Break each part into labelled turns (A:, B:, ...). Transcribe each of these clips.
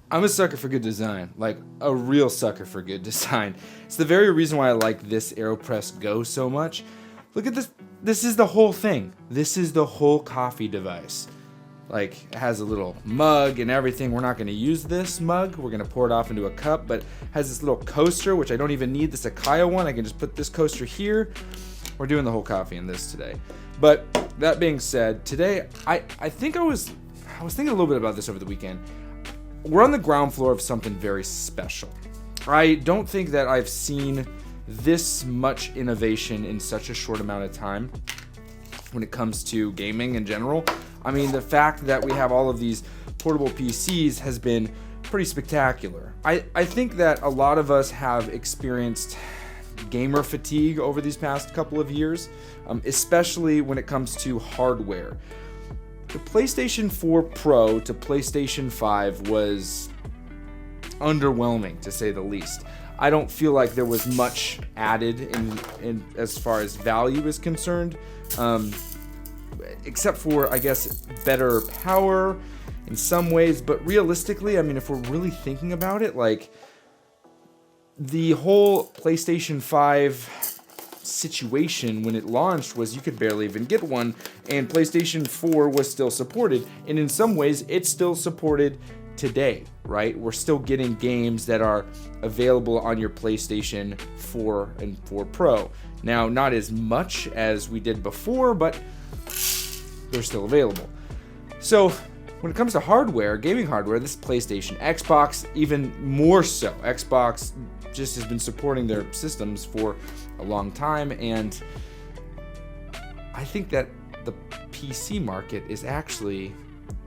A: I'm a sucker for good design, like a real sucker for good design. It's the very reason why I like this AeroPress Go so much. Look at this. This is the whole thing. This is the whole coffee device. Like, it has a little mug and everything. We're not going to use this mug. We're going to pour it off into a cup, but it has this little coaster, which I don't even need the Sakai one. I can just put this coaster here. We're doing the whole coffee in this today. But that being said, today, I think I was thinking a little bit about this over the weekend. We're on the ground floor of something very special. I don't think that I've seen this much innovation in such a short amount of time when it comes to gaming in general. I mean, the fact that we have all of these portable PCs has been pretty spectacular. I think that a lot of us have experienced gamer fatigue over these past couple of years, especially when it comes to hardware. The PlayStation 4 Pro to PlayStation 5 was underwhelming, to say the least. I don't feel like there was much added in as far as value is concerned, except for, I guess, better power in some ways. But realistically, I mean, if we're really thinking about it, like, the whole PlayStation 5 situation when it launched was you could barely even get one, and PlayStation 4 was still supported, and in some ways it's still supported today, right? We're still getting games that are available on your PlayStation 4 and 4 Pro. Now, not as much as we did before, but they're still available. So when it comes to hardware, gaming hardware, this PlayStation, Xbox even more so. Xbox just has been supporting their systems for a long time, and I think that the PC market is actually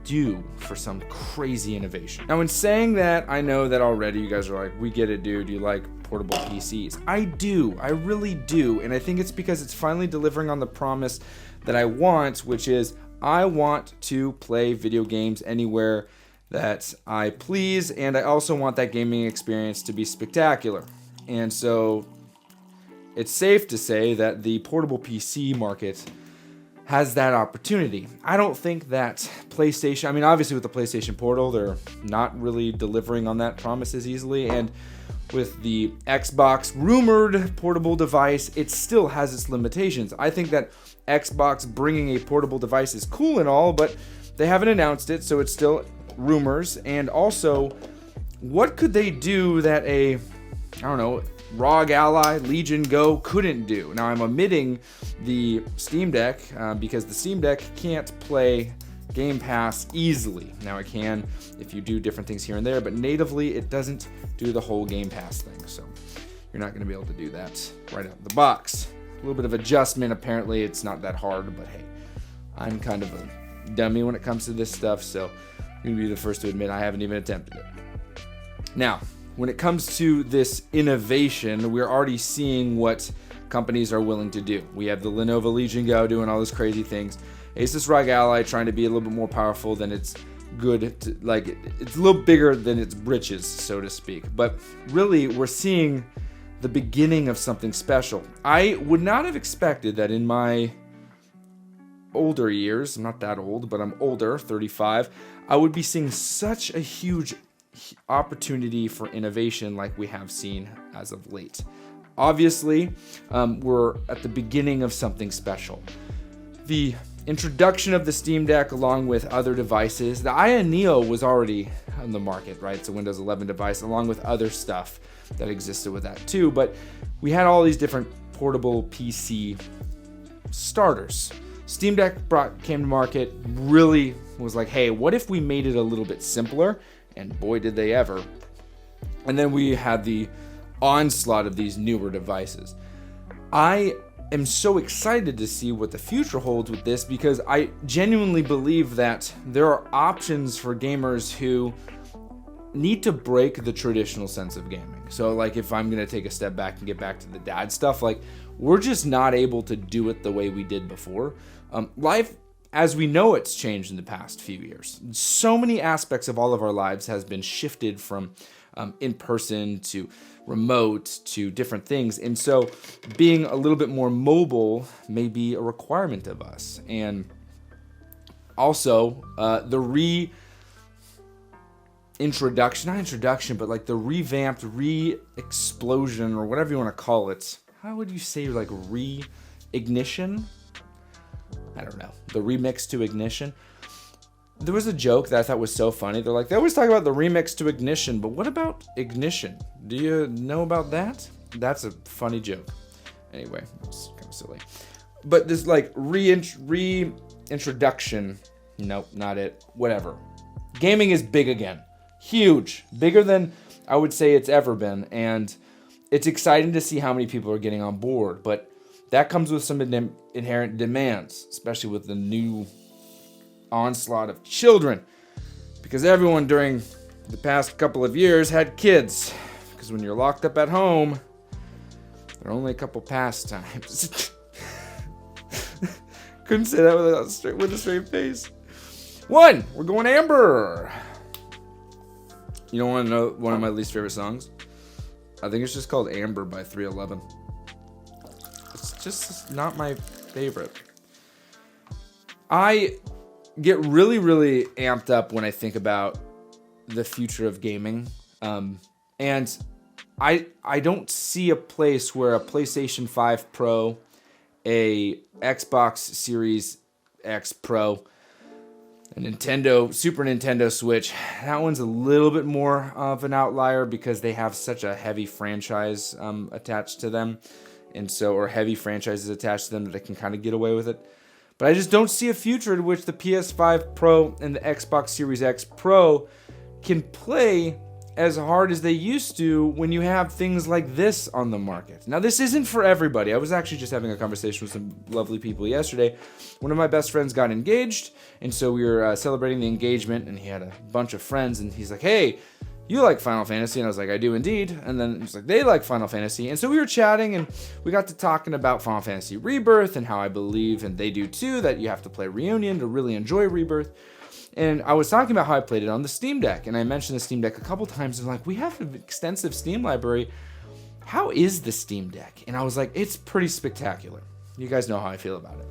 A: due for some crazy innovation. Now, in saying that, I know that already you guys are like, we get it, dude, you like portable PCs. I do, I really do, and I think it's because it's finally delivering on the promise that I want, which is I want to play video games anywhere that I please, and I also want that gaming experience to be spectacular. And so it's safe to say that the portable PC market has that opportunity. I don't think that PlayStation, I mean, obviously with the PlayStation Portal, they're not really delivering on that promise as easily, and with the Xbox rumored portable device, it still has its limitations. I think that Xbox bringing a portable device is cool and all, but they haven't announced it, so it's still rumors. And also, what could they do that a, I don't know, ROG Ally, Legion Go couldn't do? Now, I'm omitting the Steam Deck because the Steam Deck can't play Game Pass easily. Now, it can if you do different things here and there, but natively it doesn't do the whole Game Pass thing, so you're not going to be able to do that right out of the box. A little bit of adjustment. Apparently it's not that hard, but hey, I'm kind of a dummy when it comes to this stuff, so I'm going to be the first to admit I haven't even attempted it. Now, when it comes to this innovation, we're already seeing what companies are willing to do. We have the Lenovo Legion Go doing all these crazy things. Asus ROG Ally trying to be a little bit more powerful than it's good to, like, it's a little bigger than its britches, so to speak. But really, we're seeing the beginning of something special. I would not have expected that in my older years, I'm not that old, but I'm older, 35, I would be seeing such a huge opportunity for innovation like we have seen as of late. Obviously, we're at the beginning of something special. The introduction of the Steam Deck along with other devices, the Aya Neo was already on the market, right? It's a Windows 11 device along with other stuff that existed with that too, but we had all these different portable PC starters. Steam Deck came to market, really was like, hey, what if we made it a little bit simpler? And boy, did they ever. And then we had the onslaught of these newer devices. I am so excited to see what the future holds with this because I genuinely believe that there are options for gamers who need to break the traditional sense of gaming. So like if I'm going to take a step back and get back to the dad stuff, like we're just not able to do it the way we did before. Life as we know it's changed in the past few years. So many aspects of all of our lives has been shifted from in-person to remote to different things. And so being a little bit more mobile may be a requirement of us. And also the not introduction, but like the revamped, re-explosion, or whatever you want to call it. How would you say, like, re-ignition? I don't know. The remix to Ignition. There was a joke that I thought was so funny. They're like, they always talk about the remix to Ignition, but what about Ignition? Do you know about that? That's a funny joke. Anyway, it's kind of silly. But this, like, reintroduction. Nope, not it. Whatever. Gaming is big again. Huge. Bigger than I would say it's ever been. And it's exciting to see how many people are getting on board. But that comes with some inherent demands, especially with the new onslaught of children. Because everyone during the past couple of years had kids. Because when you're locked up at home, there are only a couple pastimes. Couldn't say that with a straight face. One, we're going Amber. You don't want to know one of my least favorite songs? I think it's just called Amber by 311. It's just not my favorite. I get really, really amped up when I think about the future of gaming. And I don't see a place where a PlayStation 5 Pro, a Xbox Series X Pro, a Super Nintendo Switch. That one's a little bit more of an outlier because they have such a heavy franchise attached to them. Or heavy franchises attached to them that they can kind of get away with it. But I just don't see a future in which the PS5 Pro and the Xbox Series X Pro can play as hard as they used to when you have things like this on the market. Now, this isn't for everybody. I was actually just having a conversation with some lovely people yesterday. One of my best friends got engaged, and so we were celebrating the engagement, and he had a bunch of friends, and he's like, hey, you like Final Fantasy? And I was like, I do indeed. And then he's like, they like Final Fantasy. And so we were chatting, and we got to talking about Final Fantasy Rebirth and how I believe, and they do too, that you have to play Reunion to really enjoy Rebirth. And I was talking about how I played it on the Steam Deck, and I mentioned the Steam Deck a couple times, and like, we have an extensive Steam library. How is the Steam Deck? And I was like, it's pretty spectacular. You guys know how I feel about it.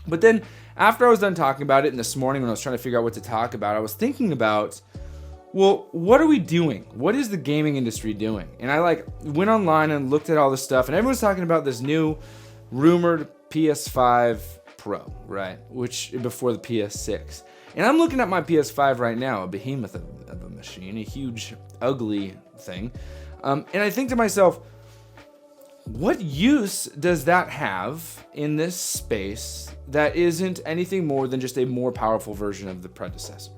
A: But then, after I was done talking about it, and this morning when I was trying to figure out what to talk about, I was thinking about, well, what are we doing? What is the gaming industry doing? And I went online and looked at all this stuff, and everyone's talking about this new rumored PS5 Pro, right? Which before the PS6. And I'm looking at my PS5 right now, a behemoth of a machine, a huge, ugly thing. And I think to myself, what use does that have in this space that isn't anything more than just a more powerful version of the predecessor,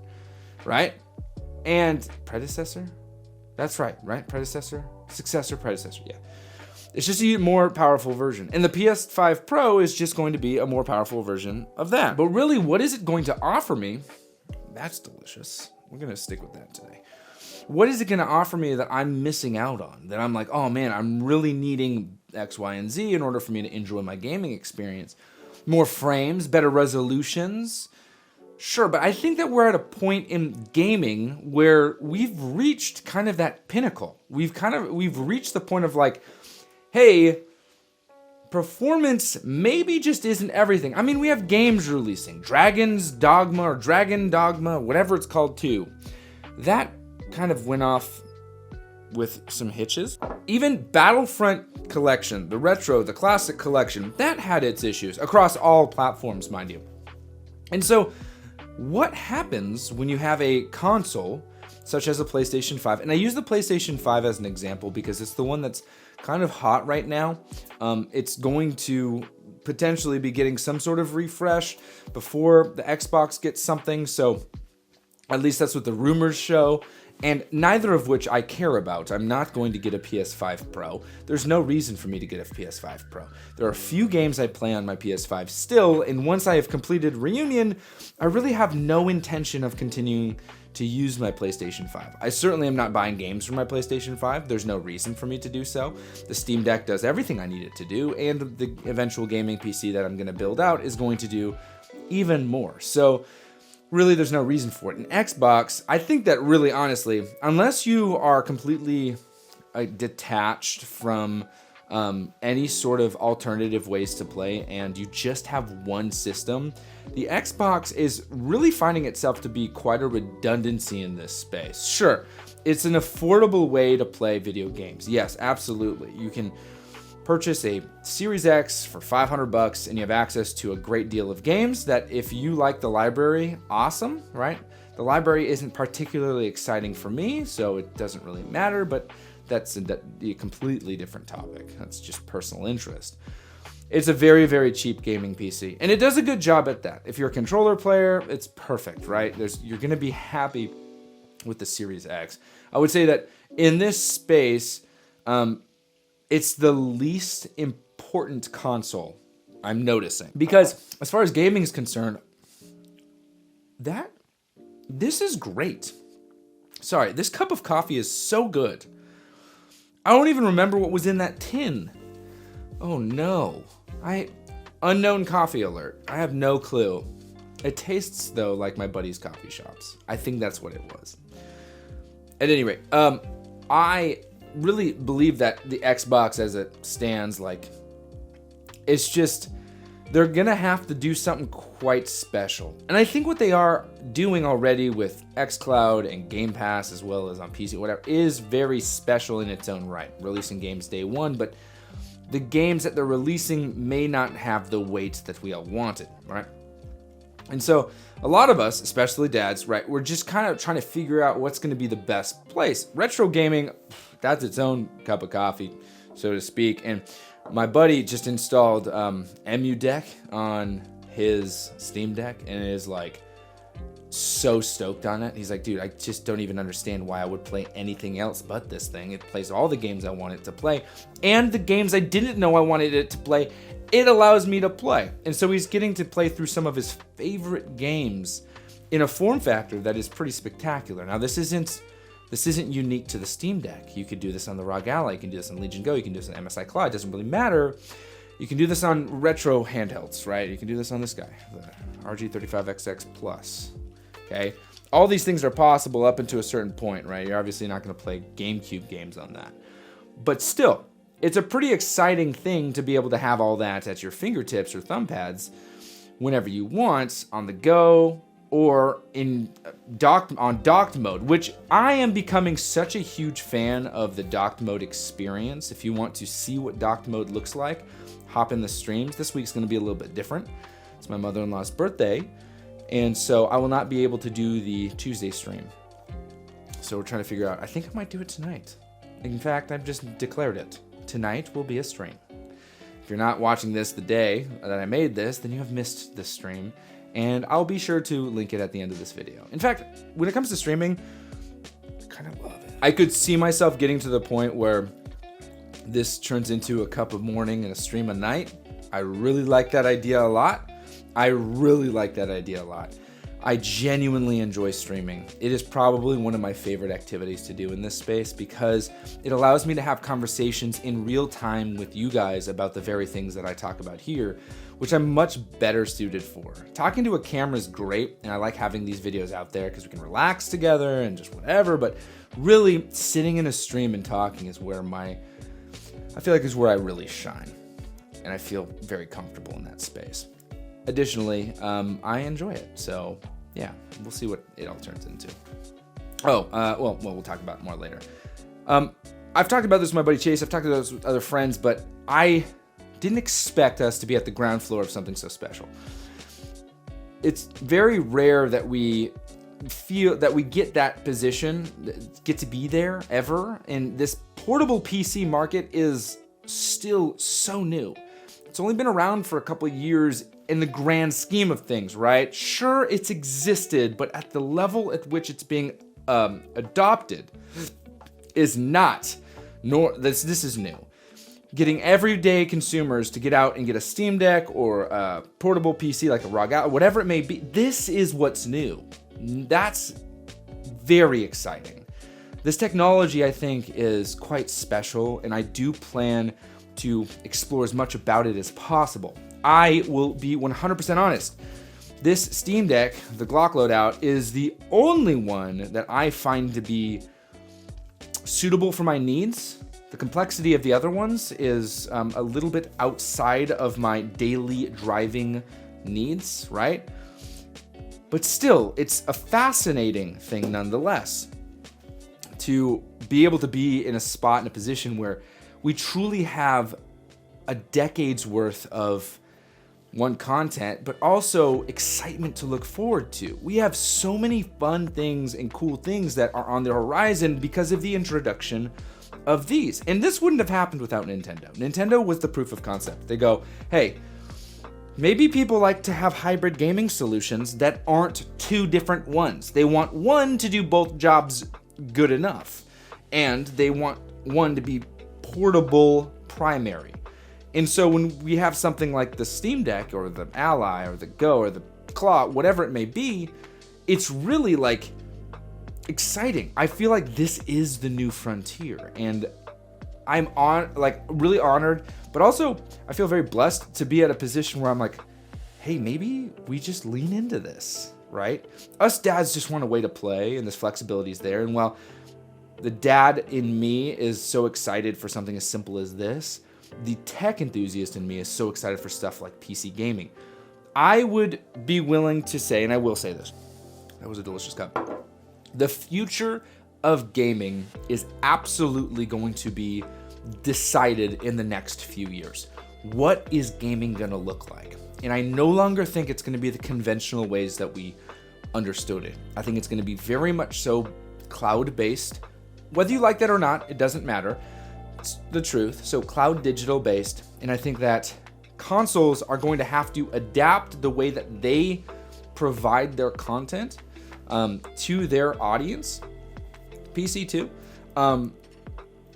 A: right? And predecessor? That's right? Predecessor? Successor, predecessor, yeah. It's just a more powerful version. And the PS5 Pro is just going to be a more powerful version of that. But really, what is it going to offer me? That's delicious. We're going to stick with that today. What is it going to offer me that I'm missing out on? That I'm like, oh man, I'm really needing X, Y, and Z in order for me to enjoy my gaming experience. More frames, better resolutions. Sure, but I think that we're at a point in gaming where we've reached kind of that pinnacle. We've reached the point of like, hey, performance maybe just isn't everything. I mean, we have games releasing. Dragon's Dogma or Dragon Dogma, whatever it's called too. That kind of went off with some hitches. Even Battlefront Collection, the retro, the classic collection, that had its issues across all platforms, mind you. And so, what happens when you have a console such as a PlayStation 5? And I use the PlayStation 5 as an example because it's the one that's kind of hot right now. It's going to potentially be getting some sort of refresh before the Xbox gets something. So at least that's what the rumors show. And neither of which I care about. I'm not going to get a PS5 Pro. There's no reason for me to get a PS5 Pro. There are a few games I play on my PS5 still, and once I have completed Reunion, I really have no intention of continuing to use my PlayStation 5. I certainly am not buying games for my PlayStation 5. There's no reason for me to do so. The Steam Deck does everything I need it to do, and the eventual gaming PC that I'm going to build out is going to do even more. So really, there's no reason for it. In Xbox, I think that really, honestly, unless you are completely detached from any sort of alternative ways to play, and you just have one system. The Xbox is really finding itself to be quite a redundancy in this space. Sure, it's an affordable way to play video games. Yes, absolutely. You can purchase a Series X for $500 and you have access to a great deal of games that, if you like the library, awesome, right? The library isn't particularly exciting for me, so it doesn't really matter, but that's a completely different topic. That's just personal interest. It's a very, very cheap gaming PC, and it does a good job at that. If you're a controller player, it's perfect, right? You're going to be happy with the Series X. I would say that in this space, it's the least important console I'm noticing. Because as far as gaming is concerned, this is great. Sorry, this cup of coffee is so good. I don't even remember what was in that tin. Oh no. Unknown coffee alert. I have no clue. It tastes, though, like my buddy's coffee shops. I think that's what it was. At any rate, I really believe that the Xbox as it stands, like, it's just, they're gonna have to do something quite special. And I think what they are doing already with xCloud and Game Pass, as well as on PC, whatever, is very special in its own right. Releasing games day one, but the games that they're releasing may not have the weight that we all wanted, right? And so a lot of us, especially dads, right, we're just kind of trying to figure out what's going to be the best place. Retro gaming, that's its own cup of coffee, so to speak. And my buddy just installed EmuDeck on his Steam Deck and is like so stoked on it. He's like, dude, I just don't even understand why I would play anything else but this thing. It plays all the games I want it to play, and the games I didn't know I wanted it to play, it allows me to play. And so he's getting to play through some of his favorite games in a form factor that is pretty spectacular. Now, this isn't unique to the Steam Deck. You could do this on the ROG Ally, you can do this on Legion Go, you can do this on MSI Cloud, it doesn't really matter. You can do this on retro handhelds, right? You can do this on this guy, the RG35XX Plus. Okay, all these things are possible up until a certain point, right? You're obviously not going to play GameCube games on that. But still, it's a pretty exciting thing to be able to have all that at your fingertips or thumb pads whenever you want, on the go, or in docked mode, which I am becoming such a huge fan of the docked mode experience. If you want to see what docked mode looks like, hop in the streams. This week's going to be a little bit different. It's my mother-in-law's birthday, and so I will not be able to do the Tuesday stream. So we're trying to figure out, I think I might do it tonight. In fact, I've just declared it. Tonight will be a stream. If you're not watching this the day that I made this, then you have missed this stream, and I'll be sure to link it at the end of this video. In fact, when it comes to streaming, I kind of love it. I could see myself getting to the point where this turns into a cup of morning and a stream of night. I really like that idea a lot. I genuinely enjoy streaming. It is probably one of my favorite activities to do in this space because it allows me to have conversations in real time with you guys about the very things that I talk about here, which I'm much better suited for. Talking to a camera is great, and I like having these videos out there because we can relax together and just whatever, but really sitting in a stream and talking is where I feel like is where I really shine, and I feel very comfortable in that space. Additionally, I enjoy it, so yeah, we'll see what it all turns into. Well, we'll talk about it more later. I've talked about this with my buddy Chase, I've talked about this with other friends, but I didn't expect us to be at the ground floor of something so special. It's very rare that we feel that we get that position, get to be there ever, and this portable PC market is still so new. It's only been around for a couple of years in the grand scheme of things, right? Sure, it's existed, but at the level at which it's being adopted is not, this is new. Getting everyday consumers to get out and get a Steam Deck or a portable PC like a ROG Ally, whatever it may be, this is what's new. That's very exciting. This technology, I think, is quite special, and I do plan to explore as much about it as possible. I will be 100% honest. This Steam Deck, the Glock loadout, is the only one that I find to be suitable for my needs The complexity of the other ones is a little bit outside of my daily driving needs, right? But still, it's a fascinating thing nonetheless to be able to be in a spot, in a position where we truly have a decade's worth of content, but also excitement to look forward to. We have so many fun things and cool things that are on the horizon because of the introduction of these. And this wouldn't have happened without Nintendo. Nintendo was the proof of concept. They go, hey, maybe people like to have hybrid gaming solutions that aren't two different ones. They want one to do both jobs good enough, and they want one to be portable primary. And so when we have something like the Steam Deck or the Ally or the Go or the Claw, whatever it may be, it's really like exciting. I feel like this is the new frontier, and I'm really honored, but also I feel very blessed to be at a position where I'm like, hey, maybe we just lean into this, right? Us dads just want a way to play, and this flexibility is there. And while the dad in me is so excited for something as simple as this, the tech enthusiast in me is so excited for stuff like PC gaming. I would be willing to say, and I will say this, that was a delicious cup. The future of gaming is absolutely going to be decided in the next few years. What is gaming going to look like? And I no longer think it's going to be the conventional ways that we understood it. I think it's going to be very much so cloud-based. Whether you like that or not, it doesn't matter. It's the truth. So cloud digital based. And I think that consoles are going to have to adapt the way that they provide their content to their audience, PC too,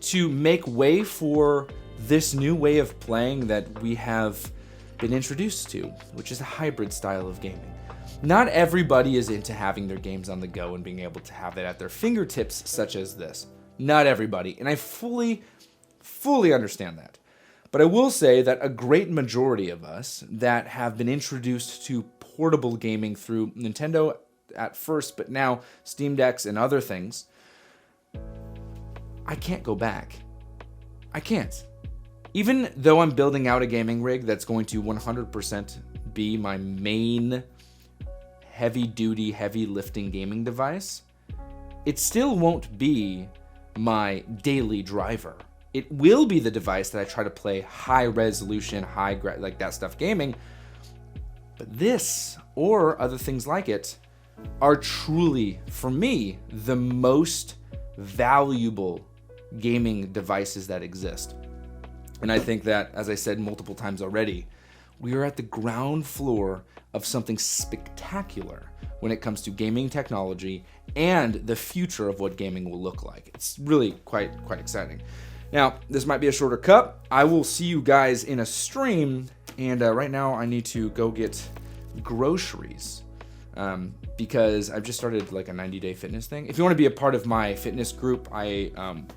A: to make way for this new way of playing that we have been introduced to, which is a hybrid style of gaming. Not everybody is into having their games on the go and being able to have it at their fingertips, such as this. Not everybody. And I fully understand that. But I will say that a great majority of us that have been introduced to portable gaming through Nintendo at first, but now Steam Decks and other things, I can't go back. I can't. Even though I'm building out a gaming rig that's going to 100% be my main heavy-duty, heavy-lifting gaming device, it still won't be my daily driver. It will be the device that I try to play high-resolution, like that stuff gaming, but this, or other things like it, are truly, for me, the most valuable gaming devices that exist. And I think that, as I said multiple times already, we are at the ground floor of something spectacular when it comes to gaming technology and the future of what gaming will look like. It's really quite exciting. Now, this might be a shorter cup. I will see you guys in a stream, and right now I need to go get groceries because I've just started like a 90-day fitness thing. If you want to be a part of my fitness group, I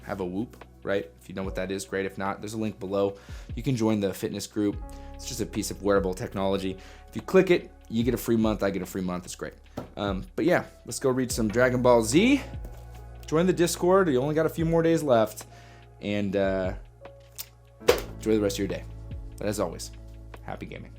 A: have a Whoop, right? If you know what that is, great. If not, there's a link below. You can join the fitness group. It's just a piece of wearable technology. If you click it, you get a free month. I get a free month. It's great. But yeah, let's go read some Dragon Ball Z. Join the Discord. You only got a few more days left. And enjoy the rest of your day. But as always, happy gaming.